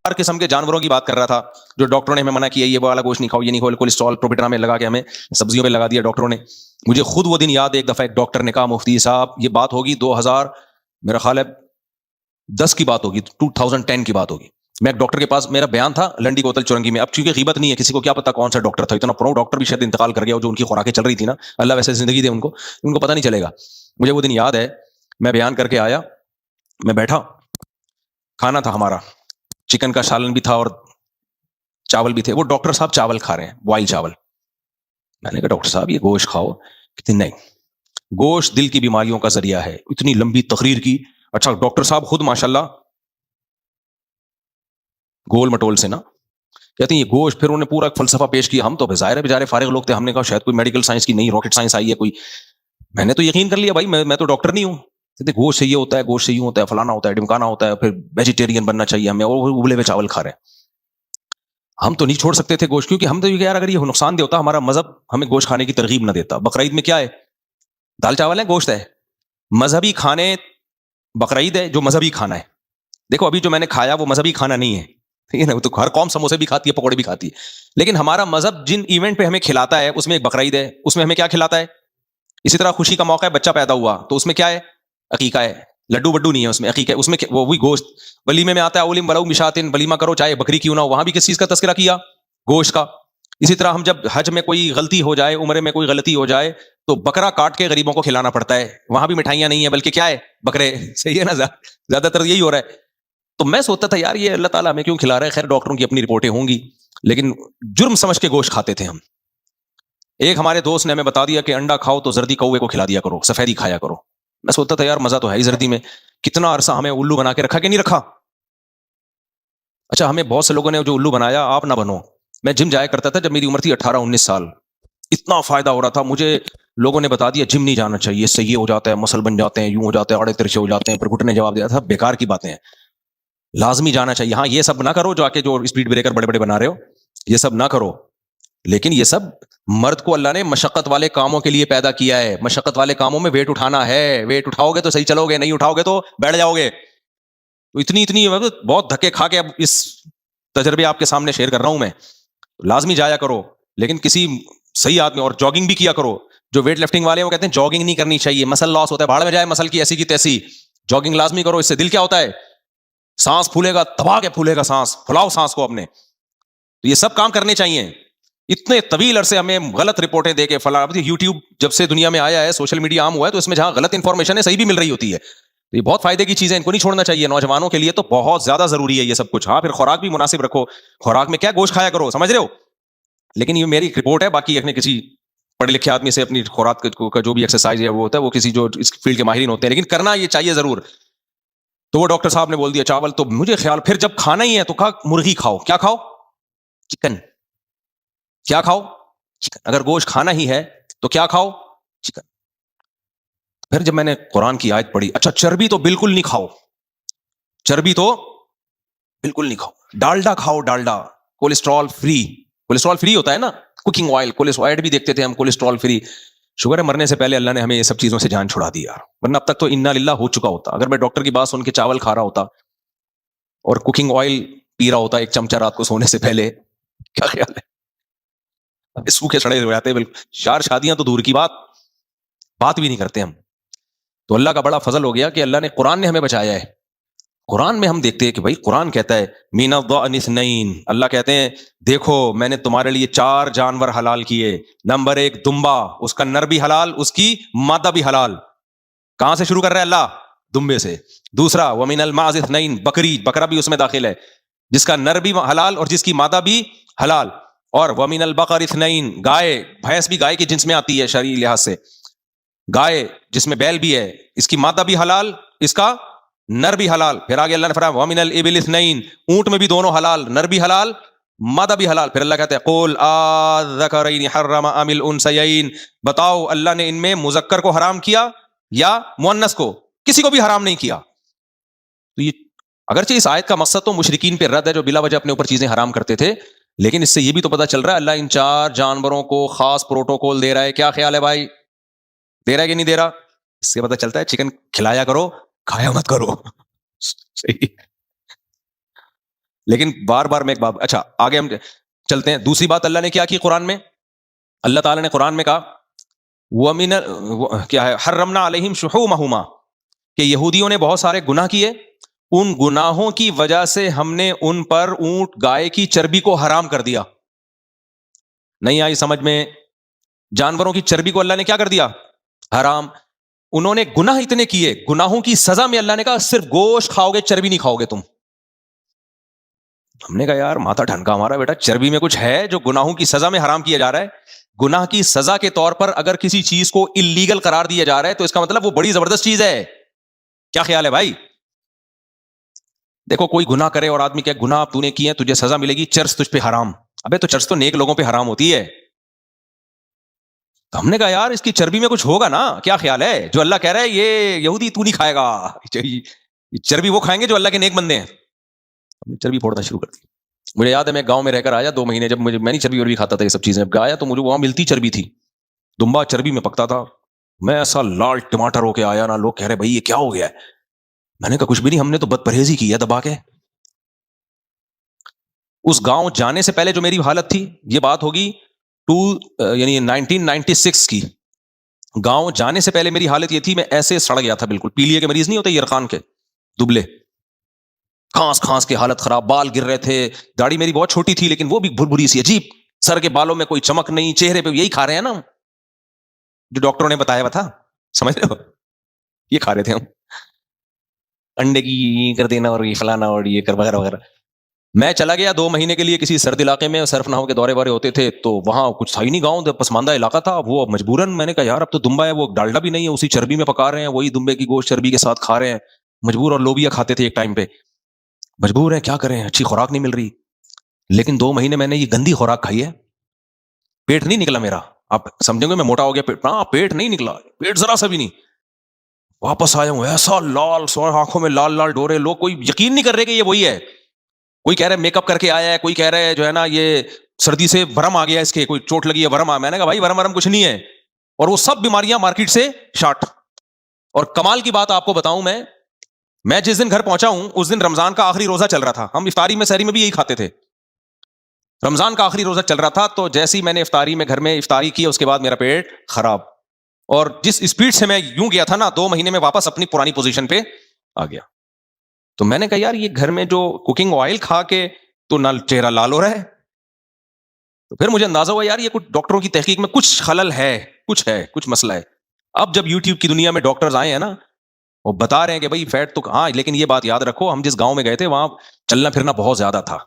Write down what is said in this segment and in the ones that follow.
ہر قسم کے جانوروں کی بات کر رہا تھا جو ڈاکٹروں نے ہمیں منع کیا یہ والا گوشت نہیں کھاؤ، یہ نہیں کھاؤ، کولیسٹرول پروپیٹرا میں لگا کے ہمیں سبزیوں پہ لگا دیا ڈاکٹروں نے. مجھے خود وہ دن یاد ہے، ایک دفعہ ایک ڈاکٹر نے کہا مفتی صاحب، یہ بات ہوگی 2000 میرا خیال ہے 10 کی بات ہوگی، 2010 کی بات ہوگی. میں ایک ڈاکٹر کے پاس، میرا بیان تھا لنڈی کوتل چورنگی میں. اب چونکہ غیبت نہیں ہے، کسی کو کیا پتا کون سا ڈاکٹر تھا، اتنا پرو ڈاکٹر بھی شاید انتقال کر گیا جو ان کی خوراکیں چل رہی تھی نا، اللہ ویسے زندگی دے ان کو پتہ نہیں چلے گا. مجھے وہ دن یاد ہے، میں بیان کر کے آیا، میں بیٹھا، کھانا تھا ہمارا، چکن کا سالن بھی تھا اور چاول بھی تھے. وہ ڈاکٹر صاحب چاول کھا رہے ہیں، بوائل چاول. میں نے کہا ڈاکٹر صاحب یہ گوشت کھاؤ. کہتے نہیں، گوشت دل کی بیماریوں کا ذریعہ ہے. اتنی لمبی تقریر کی. اچھا ڈاکٹر صاحب خود ماشاءاللہ گول مٹول سے نا، کہتے ہیں یہ گوشت، پھر انہوں نے پورا فلسفہ پیش کیا. ہم تو ظاہر ہے بیچارے فارغ لوگ تھے، ہم نے کہا شاید کوئی میڈیکل سائنس کی نئی راکٹ سائنس آئی ہے کوئی. میں نے تو یقین کر لیا بھائی، میں تو ڈاکٹر نہیں ہوں. کہتے گوشت سے یہ ہوتا ہے، گوشت سے یوں ہوتا ہے، فلانا ہوتا ہے، ڈمکانا ہوتا ہے، پھر ویجیٹیرین بننا چاہیے ہمیں، اور ابلے ہوئے چاول کھا رہے ہیں. ہم تو نہیں چھوڑ سکتے تھے گوشت، کیونکہ ہم تو یہ کہ یار اگر یہ نقصان دہ ہوتا، ہمارا مذہب ہمیں گوشت کھانے کی ترغیب نہ دیتا. بقرعید میں کیا ہے؟ دال چاول ہے، گوشت ہے. مذہبی کھانے بقرعید ہے جو مذہبی کھانا ہے. دیکھو ابھی جو میں نے کھایا وہ مذہبی کھانا نہیں ہے، ٹھیک ہے نا. تو ہر قوم سموسے بھی کھاتی ہے، پکوڑے بھی کھاتی ہے، لیکن ہمارا مذہب جن ایونٹ پہ ہمیں کھلاتا ہے اس میں ایک بقرعید ہے، اس میں ہمیں کیا کھلاتا ہے. اسی طرح خوشی کا موقع ہے، بچہ پیدا ہوا تو اس میں کیا ہے؟ عقیقہ ہے. لڈو وڈو نہیں ہے اس میں، عقیقہ ہے. اس میں وہی گوشت. ولیمے میں آتا ہے اولم ولو مشاتن، ولیمہ کرو چاہے بکری کیوں نہ ہو. وہاں بھی کس چیز کا تذکرہ کیا؟ گوشت کا. اسی طرح ہم جب حج میں کوئی غلطی ہو جائے، عمرے میں کوئی غلطی ہو جائے تو بکرا کاٹ کے غریبوں کو کھلانا پڑتا ہے. وہاں بھی مٹھائیاں نہیں ہیں بلکہ کیا ہے؟ بکرے. صحیح ہے نا، زیادہ تر یہی ہو رہا ہے. تو میں سوچتا تھا یار یہ اللہ تعالیٰ ہمیں کیوں کھلا رہا ہے. خیر ڈاکٹروں کی اپنی رپورٹیں ہوں گی، لیکن جرم سمجھ کے گوشت کھاتے تھے ہم. ایک ہمارے دوست نے ہمیں بتا دیا کہ انڈا کھاؤ تو زردی کوے کو کھلا دیا کرو، سفیدی کھایا کرو. میں سوچتا تھا یار مزہ تو ہے ہی زردی میں. کتنا عرصہ ہمیں الو بنا کے رکھا کہ نہیں رکھا. اچھا ہمیں بہت سے لوگوں نے جو الو بنایا، آپ نہ بنو. میں جم جایا کرتا تھا جب میری عمر تھی 18-19 سال. اتنا فائدہ ہو رہا تھا مجھے. لوگوں نے بتا دیا جم نہیں جانا چاہیے، اس سے یہ ہو جاتا ہے، مسل بن جاتے ہیں، یوں ہو جاتے ہیں، آڑے ترچے ہو جاتے ہیں. پھر گھٹنے جواب دیا تھا بیکار کی باتیں ہیں، لازمی جانا چاہیے. ہاں یہ سب نہ کرو جو آ کے جو اسپیڈ بریکر بڑے بڑے بنا رہے ہو، یہ سب نہ کرو. لیکن یہ سب مرد کو اللہ نے مشقت والے کاموں کے لیے پیدا کیا ہے. مشقت والے کاموں میں ویٹ اٹھانا ہے. ویٹ اٹھاؤ گے تو صحیح چلو گے، نہیں اٹھاؤ گے تو بیٹھ جاؤ گے. تو اتنی بہت دھکے کھا کے اب اس تجربے آپ کے سامنے شیئر کر رہا ہوں میں. لازمی جایا کرو، لیکن کسی صحیح آدمی. اور جاگنگ بھی کیا کرو. جو ویٹ لفٹنگ والے ہیں وہ کہتے ہیں جاگنگ نہیں کرنی چاہیے، مسل لاس ہوتا ہے. بھاڑ میں جائے مسل کی ایسی کی تیسی. جاگنگ لازمی کرو، اس سے دل کیا ہوتا ہے؟ سانس پھولے گا، دبا کے پھولے گا سانس. پھلاؤ سانس کو اپنے. تو یہ سب کام کرنے چاہیے. اتنے طویل عرصے ہمیں غلط رپورٹیں دے کے فلاں. یوٹیوب جب سے دنیا میں آیا ہے، سوشل میڈیا عام ہوا ہے، تو اس میں جہاں غلط انفارمیشن ہے صحیح بھی مل رہی ہوتی ہے. یہ بہت فائدے کی چیزیں، ان کو نہیں چھوڑنا چاہیے. نوجوانوں کے لیے تو بہت زیادہ ضروری ہے یہ سب کچھ. ہاں پھر خوراک بھی مناسب رکھو. خوراک میں کیا گوشت کھایا کرو، سمجھ رہے ہو. لیکن یہ میری رپورٹ ہے، باقی اپنے کسی پڑھے لکھے آدمی سے اپنی خوراک کا جو بھی ایکسرسائز ہے وہ ہوتا ہے، وہ کسی جو اس فیلڈ کے ماہرین ہوتے ہیں، لیکن کرنا یہ چاہیے ضرور. تو وہ ڈاکٹر صاحب نے بول دیا چاول. تو مجھے خیال پھر جب کھانا ہی ہے تو کہا مرغی کھاؤ. کیا کھاؤ؟ چکن. کیا کھاؤ؟ چکن. اگر گوشت کھانا ہی ہے تو کیا کھاؤ؟ چکن. پھر جب میں نے قرآن کی آیت پڑھی، اچھا چربی تو بالکل نہیں کھاؤ. چربی تو بالکل نہیں کھاؤ. ڈالڈا کھاؤ، Dalda cholesterol free. Cholesterol free ہوتا ہے نا. کوکنگ آئل، کولیسٹرول بھی دیکھتے تھے ہم، کولیسٹرول فری. شوگر ہے مرنے سے پہلے اللہ نے ہمیں یہ سب چیزوں سے جان چھڑا دیا، ورنہ اب تک تو انا للہ ہو چکا ہوتا. اگر میں ڈاکٹر کی بات سن کے چاول کھا رہا ہوتا اور کوکنگ آئل پی رہا ہوتا 1 چمچہ رات کو سونے سے پہلے، کیا خیال ہے؟ سوکھے سڑے ہو جاتے بالکل. 4 شادیاں تو دور کی بات بھی نہیں کرتے ہم. تو اللہ کا بڑا فضل ہو گیا کہ اللہ نے قرآن نے ہمیں بچایا ہے. قرآن میں ہم دیکھتے ہیں کہ بھائی قرآن کہتا ہے من الضأن اثنین. اللہ کہتے ہیں دیکھو میں نے تمہارے لیے 4 جانور حلال کیے. نمبر 1 دمبا، اس کا نر بھی حلال، اس کی مادہ بھی حلال. کہاں سے شروع کر رہا ہے اللہ؟ دمبے سے. دوسرا ومن الماعز اثنین، بکری، بکرا بھی اس میں داخل ہے، جس کا نر بھی حلال اور جس کی مادہ بھی حلال. اور ومن البقر اثنین، گائے، بھینس بھی گائے کی جنس میں آتی ہے شرعی لحاظ سے. گائے جس میں بیل بھی ہے، اس کی مادہ بھی حلال، اس کا نر بھی حلال. پھر آگے اللہ نے فرمایا ومن الابل اثنین، اونٹ میں بھی دونوں حلال، نر بھی حلال، مادہ بھی حلال. پھر اللہ کہتے ہیں قل اذکرین حرم ام الانثیین، بتاؤ اللہ نے ان میں مذکر کو حرام کیا یا مؤنث کو؟ کسی کو بھی حرام نہیں کیا. تو یہ اگرچہ اس آیت کا مقصد تو مشرکین پہ رد ہے جو بلا وجہ اپنے اوپر چیزیں حرام کرتے تھے، لیکن اس سے یہ بھی تو پتہ چل رہا ہے اللہ ان 4 جانوروں کو خاص پروٹوکول دے رہا ہے. کیا خیال ہے بھائی؟ دے رہا ہے کہ نہیں دے رہا؟ اس سے پتہ چلتا ہے چکن کھلایا کرو، کھایا مت کرو. صحیح. لیکن بار بار میں ایک بات, اچھا آگے ہم چلتے ہیں. دوسری بات اللہ نے کیا کی قرآن میں, اللہ تعالیٰ نے قرآن میں کہا وَمِنَ کیا ہے, حرمنا علیہم شحومہما, کہ یہودیوں نے بہت سارے گناہ کیے, ان گناہوں کی وجہ سے ہم نے ان پر اونٹ گائے کی چربی کو حرام کر دیا. نہیں آئی سمجھ میں؟ جانوروں کی چربی کو اللہ نے کیا کر دیا؟ حرام. انہوں نے گناہ اتنے کیے, گناہوں کی سزا میں اللہ نے کہا صرف گوشت کھاؤ گے, چربی نہیں کھاؤ گے تم. ہم نے کہا یار ماتھا ٹھنکا ہمارا بیٹا, چربی میں کچھ ہے جو گناہوں کی سزا میں حرام کیا جا رہا ہے؟ گناہ کی سزا کے طور پر اگر کسی چیز کو اللیگل قرار دیا جا رہا ہے تو اس کا مطلب وہ بڑی زبردست چیز ہے. کیا خیال ہے بھائی؟ دیکھو کوئی گناہ کرے اور آدمی کہ گناہ تو نے کیے تجھے سزا ملے گی, چرس تجھ پہ حرام. ابے تو چرس تو نیک لوگوں پہ حرام ہوتی ہے. تو ہم نے کہا یار اس کی چربی میں کچھ ہوگا نا, کیا خیال ہے؟ جو اللہ کہہ رہا ہے یہ یہودی تو نہیں کھائے گا, چربی وہ کھائیں گے جو اللہ کے نیک بندے ہیں. ہم نے چربی پھوڑنا شروع کر دی. مجھے یاد ہے میں گاؤں میں رہ کر آیا 2 مہینے, جب میں نہیں چربی وربی کھاتا تھا یہ سب چیزیں, جب آیا تو مجھے وہاں ملتی چربی تھی, دمبا چربی میں پکتا تھا. میں ایسا لال ٹماٹر ہو کے آیا نا, لوگ کہہ رہے بھائی یہ کیا ہو گیا ہے. میں نے کہا کچھ بھی نہیں, ہم نے تو بد پرہیزی کی ہے دبا کے. اس گاؤں جانے سے پہلے جو میری حالت تھی, یہ بات ہوگی یعنی 1996 کی. گاؤں جانے سے پہلے میری حالت یہ تھی, میں ایسے سڑ گیا تھا بالکل, پیلیے کے مریض نہیں ہوتے یرقان کے, دبلے, کھانس کھانس کے حالت خراب, بال گر رہے تھے, داڑھی میری بہت چھوٹی تھی لیکن وہ بھی بھری سی عجیب, سر کے بالوں میں کوئی چمک نہیں, چہرے پہ یہی کھا رہے ہیں نا جو ڈاکٹروں نے بتایا ہوا تھا, سمجھ رہے ہو, یہ کھا رہے تھے ہم, انڈے کی یہ کر دینا اور یہ فلانا اور یہ کر وغیرہ وغیرہ. میں چلا گیا 2 مہینے کے لیے کسی سرد علاقے میں, صرف نحو کے دورے وورے ہوتے تھے, تو وہاں کچھ تھا ہی نہیں, گاؤں پسماندہ علاقہ تھا وہ. مجبوراً میں نے کہا یار اب تو دمبا ہے, وہ ڈالڈا بھی نہیں ہے, اسی چربی میں پکا رہے ہیں, وہی دمبے کی گوشت چربی کے ساتھ کھا رہے ہیں, مجبور. اور لوبیا کھاتے تھے ایک ٹائم پہ, مجبور ہیں, کیا کریں, اچھی خوراک نہیں مل رہی. لیکن 2 مہینے میں نے یہ گندی خوراک کھائی ہے, پیٹ نہیں نکلا میرا. آپ سمجھیں گے میں موٹا ہو گیا, پیٹ نہیں نکلا, پیٹ ذرا سا بھی نہیں. واپس آیا ہوں ایسا لال, آنکھوں میں لال لال ڈورے, لوگ کوئی یقین نہیں کر رہے کہ یہ وہی ہے. کوئی کہہ رہا ہے میک اپ کر کے آیا ہے, کوئی کہہ رہا ہے جو ہے نا یہ سردی سے ورم آ گیا اس کے, کوئی چوٹ لگی ہے ورم آ. میں نے کہا بھائی ورم کچھ نہیں ہے, اور وہ سب بیماریاں مارکیٹ سے شارٹ. اور کمال کی بات آپ کو بتاؤں, میں جس دن گھر پہنچا ہوں اس دن رمضان کا آخری روزہ چل رہا تھا. ہم افطاری میں سحری میں بھی یہی کھاتے تھے, رمضان کا آخری روزہ چل رہا تھا. تو جیسے ہی میں نے افطاری میں گھر میں افطاری کی, اس کے بعد میرا پیٹ خراب, اور جس اسپیڈ سے میں یوں گیا تھا نا, 2 مہینے میں واپس اپنی پرانی پوزیشن پہ آ گیا. تو میں نے کہا یار یہ گھر میں جو کوکنگ آئل کھا کے تو نہ چہرہ لال ہو رہا ہے. تو پھر مجھے اندازہ ہوا یار یہ کچھ ڈاکٹروں کی تحقیق میں کچھ خلل ہے, کچھ مسئلہ ہے. اب جب یوٹیوب کی دنیا میں ڈاکٹرز آئے ہیں نا, وہ بتا رہے ہیں کہ بھائی فیٹ تو ہاں, لیکن یہ بات یاد رکھو, ہم جس گاؤں میں گئے تھے وہاں چلنا پھرنا بہت زیادہ تھا,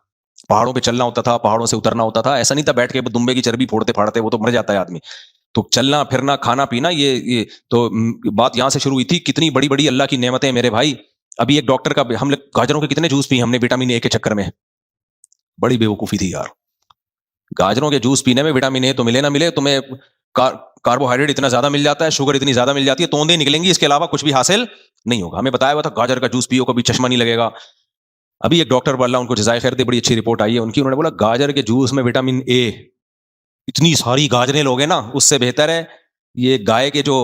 پہاڑوں پہ چلنا ہوتا تھا, پہاڑوں سے اترنا ہوتا تھا. ایسا نہیں تھا بیٹھ کے دمبے کی چربی پھوڑتے پھاڑتے, وہ تو مر جاتا ہے آدمی. تو چلنا پھرنا, کھانا پینا, یہ تو بات یہاں سے شروع ہوئی تھی. کتنی بڑی بڑی اللہ کی نعمتیں میرے بھائی. ابھی ایک ڈاکٹر کا, ہم لوگ گاجروں کے کتنے جوس پی ہم نے وٹامن اے کے چکر میں, بڑی بیوقوفی تھی یار. گاجروں کے جوس پینے میں وٹامن اے تو ملے نہ ملے, تمہیں کاربوہائیڈریٹ اتنا زیادہ مل جاتا ہے, شوگر اتنی زیادہ مل جاتی ہے, توندے نکلیں گی, اس کے علاوہ کچھ بھی حاصل نہیں ہوگا. ہمیں بتایا ہوا تھا گاجر کا جوس پیو, کبھی چشمہ نہیں لگے گا. ابھی ایک ڈاکٹر اللہ ان کو جزائے خیر دے, بڑی اچھی رپورٹ آئی ہے ان کی, انہوں نے بولا گاجر کے جوس میں وٹامن اے, اتنی ساری گاجریں لوگے نا, اس سے بہتر ہے یہ گائے کے جو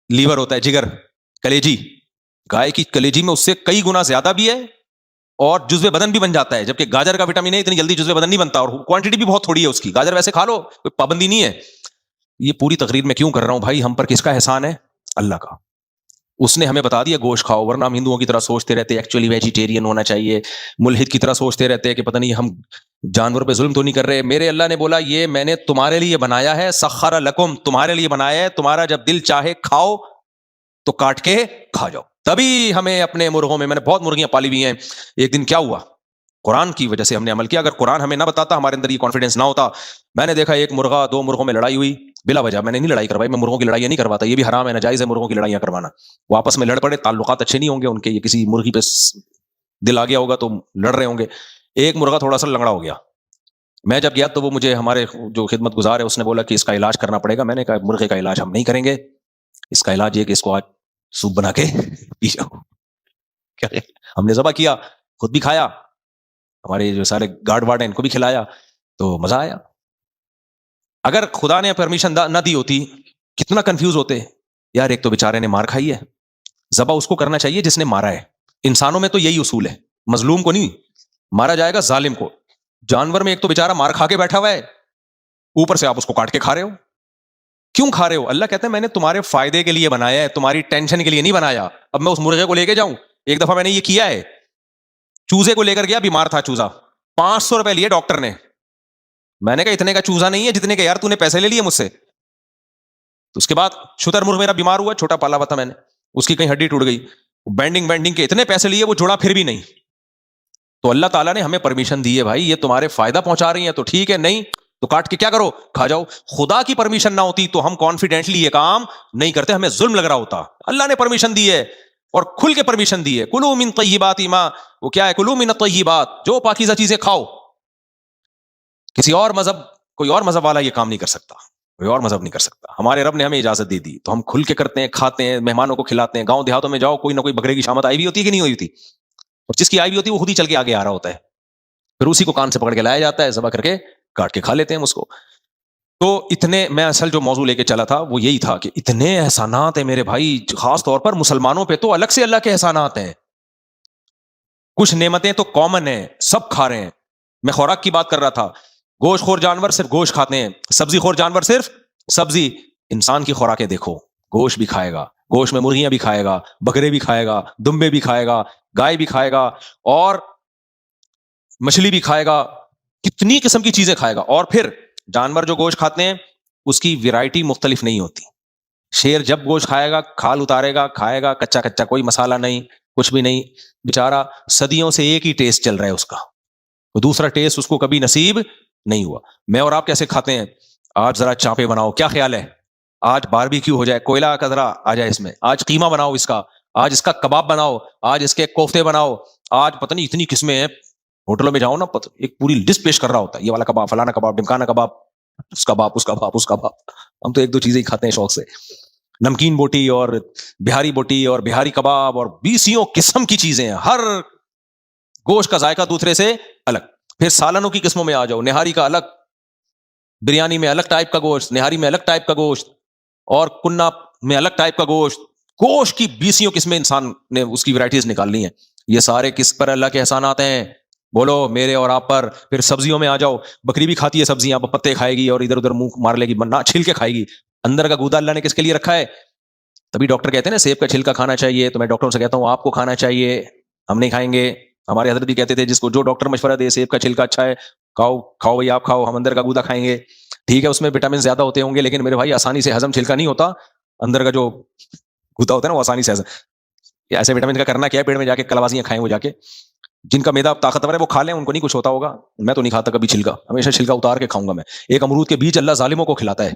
لیور ہوتا ہے, جگر, کلیجی, گائے کی کلیجی میں اس سے کئی گنا زیادہ بھی ہے, اور جزو بدن بھی بن جاتا ہے. جبکہ گاجر کا وٹامن اے اتنی جلدی جزو بدن نہیں بنتا, اور کوانٹٹی بھی بہت تھوڑی ہے اس کی. گاجر ویسے کھا لو, کوئی پابندی نہیں ہے. یہ پوری تقریر میں کیوں کر رہا ہوں بھائی, ہم پر کس کا احسان ہے؟ اللہ کا. اس نے ہمیں بتا دیا گوشت کھاؤ, ورنہ ہم ہندوؤں کی طرح سوچتے رہتے ایکچولی ویجیٹیرین ہونا چاہیے, ملحد کی طرح سوچتے رہتے کہ پتہ نہیں ہم جانور پہ ظلم تو نہیں کر رہے. میرے اللہ نے بولا یہ میں نے تمہارے لیے بنایا ہے, سخر لکم, تمہارے لیے بنایا ہے, تمہارا جب دل چاہے کھاؤ تو کاٹ کے کھا جاؤ. تبھی ہمیں اپنے مرغوں میں نے بہت مرغیاں پالی ہوئی ہیں. ایک دن کیا ہوا, قرآن کی وجہ سے ہم نے عمل کیا. اگر قرآن ہمیں نہ بتاتا, ہمارے اندر یہ کانفیڈنس نہ ہوتا. میں نے دیکھا ایک مرغا 2 مرغوں میں لڑائی ہوئی بلا وجہ. میں نے نہیں لڑائی کروائی, میں مرغوں کی لڑائیاں نہیں کرواتا, یہ بھی حرام ہے, ناجائز ہے مرغوں کی لڑائیاں کروانا. وہ آپس میں لڑ پڑے, تعلقات اچھے نہیں ہوں گے ان کے, یہ کسی مرغی پہ دل آ گیا ہوگا تو لڑ رہے ہوں گے. ایک مرغا تھوڑا سا لنگڑا ہو گیا. میں جب گیا تو وہ مجھے, ہمارے جو خدمت گزار ہے, اس نے بولا کہ اس کا علاج کرنا پڑے گا. میں نے کہا مرغے کا علاج ہم نہیں کریں گے, اس کا علاج یہ کہ اس کو آج سوپ بنا کے پی جاؤ. ہم نے ذبح کیا, خود بھی کھایا, ہمارے جو سارے گارڈ وارڈ ہیں ان کو بھی کھلایا, تو مزہ آیا. اگر خدا نے پرمیشن نہ دی ہوتی, کتنا کنفیوز ہوتے یار. ایک تو بیچارے نے مار کھائی ہے, ذبح اس کو کرنا چاہیے جس نے مارا ہے. انسانوں میں تو یہی اصول ہے, مظلوم کو نہیں. مارا جائے گا ظالم کو. جانور میں ایک تو بیچارہ مار کھا کے بیٹھا ہوا ہے, اوپر سے آپ اس کو کاٹ کے کھا رہے ہو. کیوں کھا رہے ہو؟ اللہ کہتے ہیں میں نے تمہارے فائدے کے لیے بنایا ہے, تمہاری ٹینشن کے لیے نہیں بنایا. اب میں اس مرغے کو لے کے جاؤں؟ ایک دفعہ میں نے یہ کیا ہے, چوزے کو لے کر گیا, بیمار تھا چوزا, 500 روپے لیے ڈاکٹر نے. میں نے کہا اتنے کا چوزا نہیں ہے جتنے کے یار تو نے پیسے لے لیے مجھ سے. تو اس کے بعد شتر مرغ میرا بیمار ہوا, چھوٹا پالا ہوا تھا میں نے, اس کی کہیں ہڈی ٹوٹ گئی, بینڈنگ کے اتنے پیسے لیے, وہ جوڑا پھر بھی نہیں. تو اللہ تعالیٰ نے ہمیں پرمیشن دی ہے, بھائی یہ تمہارے فائدہ پہنچا رہی ہیں تو ٹھیک ہے, نہیں تو کاٹ کے کیا کرو, کھا جاؤ. خدا کی پرمیشن نہ ہوتی تو ہم کانفیڈنٹلی یہ کام نہیں کرتے, ہمیں ظلم لگ رہا ہوتا. اللہ نے پرمیشن دی ہے اور کھل کے پرمیشن دی ہے, کلوا من طیبات ما, وہ کیا ہے, کلوا من الطیبات, جو پاکیزہ چیزیں کھاؤ. کسی اور مذہب, کوئی اور مذہب والا یہ کام نہیں کر سکتا, کوئی اور مذہب نہیں کر سکتا. ہمارے رب نے ہمیں اجازت دے دی تو ہم کھل کے کرتے ہیں, کھاتے ہیں, مہمانوں کو کھلاتے ہیں. گاؤں دیہاتوں میں جاؤ, کوئی نہ کوئی بکرے کی شامت آئی بھی ہوتی ہے کہ نہیں ہوئی ہوتی, اور جس کی آئی بھی ہوتی ہے وہ خود ہی چل کے آگے آ رہا ہوتا ہے, پھر اسی کو کان سے پکڑ کے لایا جاتا ہے, ذبح کر کے کاٹ کے کھا لیتے ہیں اس کو. تو اتنے, میں اصل جو موضوع لے کے چلا تھا وہ یہی تھا کہ اتنے احسانات ہیں میرے بھائی, خاص طور پر مسلمانوں پہ تو الگ سے اللہ کے احسانات ہیں. کچھ نعمتیں تو کامن ہیں, سب کھا رہے ہیں. میں خوراک کی بات کر رہا تھا, گوشت خور جانور صرف گوشت کھاتے ہیں, سبزی خور جانور صرف سبزی. انسان کی خوراکیں دیکھو, گوشت بھی کھائے گا, گوشت میں مرغیاں بھی کھائے گا, بکرے بھی کھائے گا, دمبے بھی کھائے گا, گائے بھی کھائے گا, اور مچھلی بھی کھائے گا, کتنی قسم کی چیزیں کھائے گا. اور پھر جانور جو گوشت کھاتے ہیں اس کی ویرائٹی مختلف نہیں ہوتی. شیر جب گوشت کھائے گا, کھال اتارے گا, کھائے گا کچا کچا, کوئی مسالہ نہیں, کچھ بھی نہیں. بیچارہ صدیوں سے ایک ہی ٹیسٹ چل رہا ہے اس کا, دوسرا ٹیسٹ اس کو کبھی نصیب نہیں ہوا. میں اور آپ کیسے کھاتے ہیں, آج ذرا چانپے بناؤ, کیا خیال ہے, آج باربیکیو ہو جائے, کوئلہ کا ذرا آ جائے اس میں, آج قیمہ بناؤ اس کا, آج اس کا کباب بناؤ, آج اس کے کوفتے بناؤ, آج پتہ نہیں اتنی قسمیں ہیں. ہوٹلوں میں جاؤ نا, ایک پوری لسٹ پیش کر رہا ہوتا ہے, یہ والا کباب, فلانا کباب, ڈمکانا کباب, اس کا باپ, اس کا باپ, اس کا باپ. ہم تو ایک دو چیزیں ہی کھاتے ہیں شوق سے, نمکین بوٹی اور بہاری اور بہاری کباب, اور 20 قسم کی چیزیں ہیں, ہر گوشت کا ذائقہ دوسرے سے الگ. پھر سالنوں کی قسموں میں آ جاؤ, نہاری کا الگ, بریانی میں الگ ٹائپ کا گوشت, نہاری میں الگ ٹائپ کا گوشت, اور کنہ میں الگ ٹائپ کا گوشت. گوشت کی 20 قسمیں انسان نے اس کی ورائٹیز نکالنی ہیں. یہ سارے کس پر اللہ کے احسانات ہیں, بولو میرے اور آپ پر. پھر سبزیوں میں آ جاؤ, بکری بھی کھاتی ہے سبزیاں, پتے کھائے گی اور ادھر ادھر منہ مار لے گی, نہ چھیل کے کھائے گی. اندر کا گودا اللہ نے کس کے لیے رکھا ہے؟ تبھی ڈاکٹر کہتے ہیں نا سیب کا چھلکا کھانا چاہیے, تو میں ڈاکٹروں سے کہتا ہوں آپ کو کھانا چاہیے, ہم نہیں کھائیں گے. ہمارے حضرت بھی کہتے تھے جس کو جو ڈاکٹر مشورہ دے سیب کا چھلکا اچھا ہے, کھاؤ کھاؤ بھائی آپ کھاؤ, ہم اندر کا گودا کھائیں گے. ٹھیک ہے اس میں وٹامن زیادہ ہوتے ہوں گے, لیکن میرے بھائی آسانی سے ہضم چھلکا نہیں ہوتا, اندر کا جو گودا ہوتا ہے نا وہ آسانی سے ہضم. ایسے وٹامن کا کرنا کیا ہے, پیڑ میں جا کے کلوازیاں کھائیں, وہ جا کے جن کا میدا طاقتور ہے وہ کھا لیں, ان کو نہیں کچھ ہوتا ہوگا. میں تو نہیں کھاتا کبھی چھلکا, ہمیشہ چھلکا اتار کے کھاؤں گا میں. ایک امرود کے بیج اللہ ظالموں کو کھلاتا ہے,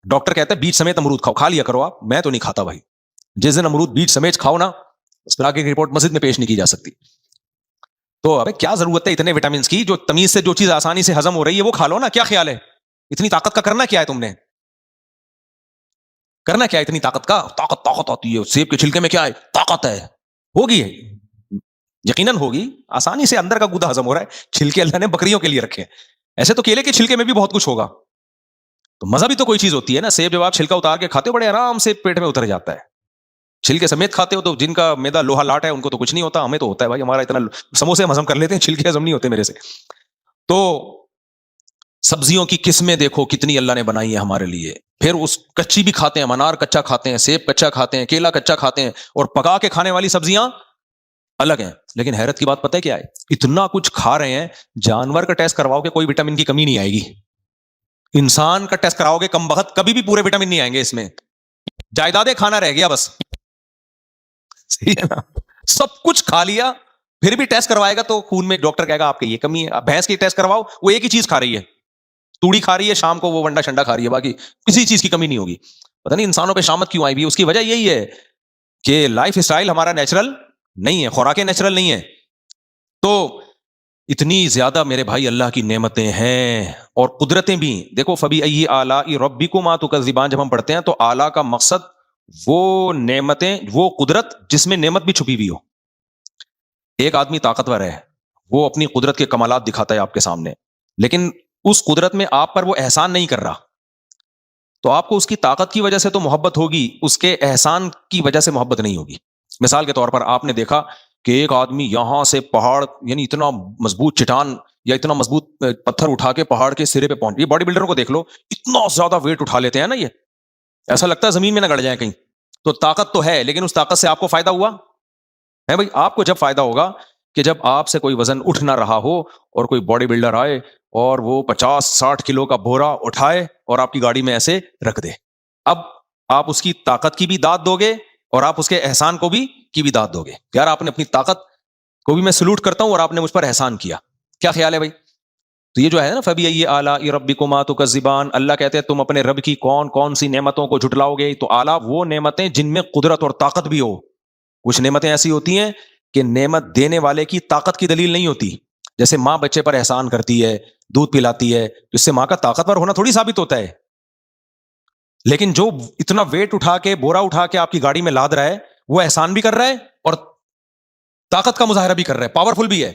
ڈاکٹر کہتا ہے بیج سمیت امرود کھاؤ, کھا لیا کرو آپ. میں تو نہیں کھاتا بھائی, جس دن امرود بیج سمیت کھاؤ نا, اس طرح کی رپورٹ مسجد میں پیش نہیں کی جا سکتی. تو ابے کیا ضرورت ہے اتنے وٹامنس کی, جو تمیز سے جو چیز آسانی سے ہضم ہو رہی ہے وہ کھا لو نا. کیا خیال ہے, اتنی طاقت کا کرنا کیا ہے, تم نے کرنا کیا ہے اتنی طاقت کا؟ طاقت آتی ہے سیب کے چھلکے میں, کیا ہے طاقت ہے, ہوگی یقیناً ہوگی, آسانی سے اندر کا گودا ہضم ہو رہا ہے. چھلکے اللہ نے بکریوں کے لیے رکھے ہیں, ایسے تو کیلے کے چھلکے میں بھی بہت کچھ ہوگا. تو مزہ بھی تو کوئی چیز ہوتی ہے نا. سیب جب آپ چھلکا اتار کے کھاتے ہو بڑے آرام سے پیٹ میں اتر جاتا ہے, چھلکے سمیت کھاتے ہو تو جن کا میدا لوہا لاٹ ہے ان کو تو کچھ نہیں ہوتا, ہمیں تو ہوتا ہے بھائی, ہمارا اتنا سموسے ہم ہضم کر لیتے ہیں, چھلکے ہضم نہیں ہوتے میرے سے. تو سبزیوں کی قسمیں دیکھو کتنی اللہ نے بنائی ہے ہمارے لیے. پھر اس کچی بھی کھاتے ہیں, انار کچا کھاتے ہیں, سیب کچا کھاتے ہیں, کیلا کچا کھاتے ہیں, اور پکا کے کھانے والی سبزیاں الگ ہیں. لیکن حیرت کی بات پتہ ہے کیا ہے, اتنا کچھ کھا رہے ہیں, جانور کا ٹیسٹ کرواؤ کہ کوئی وٹامن کی کمی نہیں آئے گی. انسان کا ٹیسٹ کراؤ گے کم بخت, کبھی بھی پورے وٹامن نہیں آئیں گے اس میں. جائیداد کھانا رہ گیا بس, صحیح ہے نا, سب کچھ کھا لیا, پھر بھی ٹیسٹ کروائے گا تو خون میں ڈاکٹر کہے گا آپ کی یہ کمی ہے. بھینس کی ٹیسٹ کرواؤ, وہ ایک ہی چیز کھا رہی ہے, توڑی کھا رہی ہے, شام کو وہ ونڈا شنڈا کھا رہی ہے, باقی کسی چیز کی کمی نہیں ہوگی. پتہ نہیں انسانوں پہ شامت کیوں آئی بھی. اس کی وجہ یہی ہے کہ لائف اسٹائل ہمارا نیچرل نہیں ہے, خوراکیں نیچرل نہیں ہے. تو اتنی زیادہ میرے بھائی اللہ کی نعمتیں ہیں اور قدرتیں بھی. دیکھو فبی آلاء ربکما تکذبان, جب ہم پڑھتے ہیں تو آلہ کا مقصد وہ نعمتیں, وہ قدرت جس میں نعمت بھی چھپی ہوئی ہو. ایک آدمی طاقتور ہے, وہ اپنی قدرت کے کمالات دکھاتا ہے آپ کے سامنے, لیکن اس قدرت میں آپ پر وہ احسان نہیں کر رہا, تو آپ کو اس کی طاقت کی وجہ سے تو محبت ہوگی, اس کے احسان کی وجہ سے محبت نہیں ہوگی. مثال کے طور پر آپ نے دیکھا کہ ایک آدمی یہاں سے پہاڑ یعنی اتنا مضبوط چٹان یا اتنا مضبوط پتھر اٹھا کے پہاڑ کے سرے پہ پہنچ، یہ باڈی بلڈروں کو دیکھ لو، اتنا زیادہ ویٹ اٹھا لیتے ہیں نا، یہ ایسا لگتا ہے زمین میں نہ گڑ جائیں کہیں. تو طاقت تو ہے، لیکن اس طاقت سے آپ کو فائدہ ہوا ہے بھائی؟ آپ کو جب فائدہ ہوگا کہ جب آپ سے کوئی وزن اٹھ نہ رہا ہو اور کوئی باڈی بلڈر آئے اور وہ 50-60 کلو کا بورا اٹھائے اور آپ کی گاڑی میں ایسے رکھ دے. اب آپ اس کی طاقت کی بھی داد دو گے اور آپ اس کے احسان کو بھی کی بھی داد دو گے. یار آپ نے اپنی طاقت کو بھی میں سلوٹ کرتا ہوں اور آپ نے مجھ پر احسان کیا. کیا خیال ہے بھائی؟ تو یہ جو ہے نا فَبِأَيِّ آلَاءِ رَبِّكُمَا تُكَذِّبَانِ، اللہ کہتے ہیں تم اپنے رب کی کون کون سی نعمتوں کو جھٹلاؤ گے. تو اعلیٰ وہ نعمتیں جن میں قدرت اور طاقت بھی ہو. کچھ نعمتیں ایسی ہوتی ہیں کہ نعمت دینے والے کی طاقت کی دلیل نہیں ہوتی. جیسے ماں بچے پر احسان کرتی ہے، دودھ پلاتی ہے، اس سے ماں کا طاقتور ہونا تھوڑی ثابت ہوتا ہے. لیکن جو اتنا ویٹ اٹھا کے بورا اٹھا کے آپ کی گاڑی میں لاد رہا ہے، وہ احسان بھی کر رہا ہے اور طاقت کا مظاہرہ بھی کر رہا ہے، پاورفل بھی ہے.